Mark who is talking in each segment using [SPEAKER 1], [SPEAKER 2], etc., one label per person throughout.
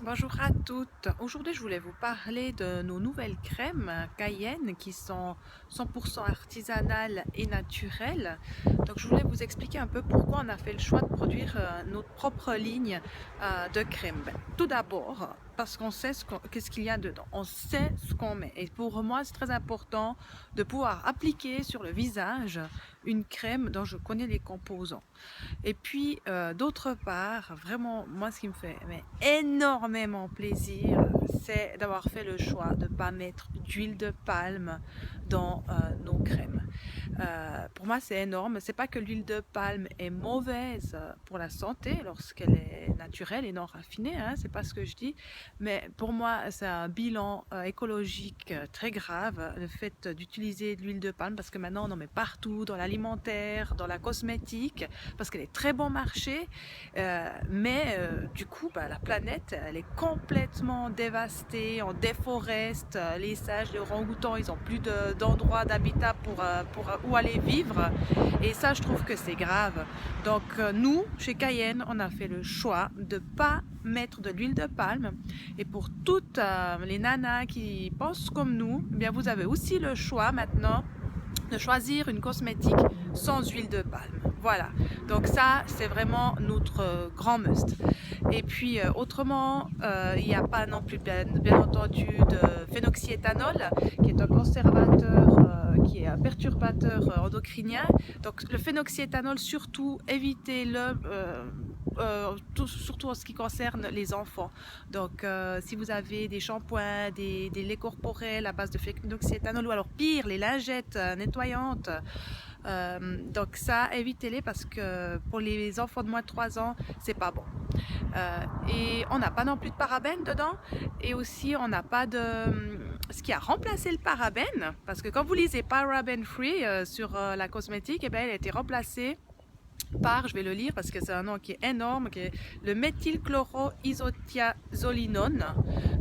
[SPEAKER 1] Bonjour à toutes. Aujourd'hui, je voulais vous parler de nos nouvelles crèmes Cayenne qui sont 100% artisanales et naturelles. Donc, je voulais vous expliquer un peu pourquoi on a fait le choix de produire notre propre ligne de crème. Tout d'abord, parce qu'on sait qu'est-ce qu'il y a dedans. On sait ce qu'on met. Et pour moi, c'est très important de pouvoir appliquer sur le visage une crème dont je connais les composants. Et puis, d'autre part, vraiment, moi, ce qui me fait énormément plaisir, c'est d'avoir fait le choix de ne pas mettre d'huile de palme dans nos crèmes. Pour moi, c'est énorme. C'est pas que l'huile de palme est mauvaise pour la santé lorsqu'elle est naturelle et non raffinée, hein, c'est pas ce que je dis. Mais pour moi, c'est un bilan écologique très grave, le fait d'utiliser de l'huile de palme, parce que maintenant, on en met partout, dans l'alimentaire, dans la cosmétique, parce qu'elle est très bon marché. Du coup, la planète, elle est complètement dévastée, on déforeste, les sages, les orang-outans, ils n'ont plus d'endroit d'habitat pour où aller vivre. Et ça, je trouve que c'est grave. Donc, nous, chez Cayenne, on a fait le choix de ne pas mettre de l'huile de palme. Et pour toutes les nanas qui pensent comme nous, eh bien, vous avez aussi le choix maintenant de choisir une cosmétique sans huile de palme. Voilà, donc ça c'est vraiment notre grand must. Et puis autrement, il n'y a pas non plus bien entendu de phénoxyéthanol qui est un conservateur, qui est un perturbateur endocrinien. Donc le phénoxyéthanol, surtout évitez-le. Surtout en ce qui concerne les enfants. Donc, si vous avez des shampoings, des laits corporels à base de phénoxyéthanol ou alors pire, les lingettes nettoyantes, donc ça, évitez-les parce que pour les enfants de moins de 3 ans, c'est pas bon. Et on n'a pas non plus de parabènes dedans. Et aussi, on n'a pas de... Ce qui a remplacé le parabène, parce que quand vous lisez paraben free sur la cosmétique, eh bien, elle a été remplacée par, je vais le lire parce que c'est un nom qui est énorme, qui est le méthylchloroisothiazolinone,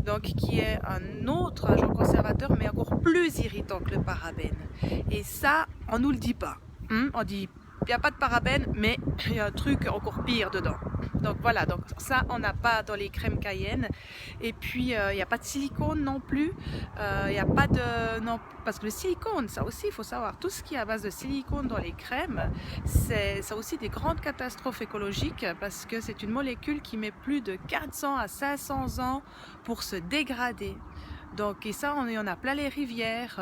[SPEAKER 1] donc qui est un autre agent conservateur mais encore plus irritant que le parabène. Et ça, on nous le dit pas. On dit il n'y a pas de parabène, mais il y a un truc encore pire dedans. Donc voilà, donc ça on n'a pas dans les crèmes Cayenne. Et puis il n'y a pas de silicone non plus. Il n'y a pas de... Non, parce que le silicone, ça aussi il faut savoir, tout ce qui est à base de silicone dans les crèmes, ça a aussi des grandes catastrophes écologiques parce que c'est une molécule qui met plus de 400 à 500 ans pour se dégrader. Donc, et ça, on en a plein les rivières,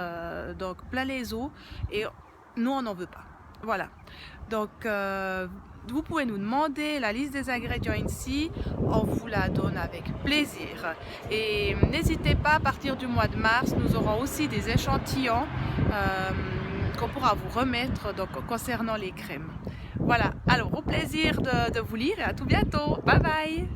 [SPEAKER 1] donc plein les eaux, et nous, on n'en veut pas. Voilà. Donc, vous pouvez nous demander la liste des ingrédients ici, on vous la donne avec plaisir. Et n'hésitez pas, à partir du mois de mars, nous aurons aussi des échantillons qu'on pourra vous remettre donc, concernant les crèmes. Voilà, alors au plaisir de vous lire et à tout bientôt. Bye bye!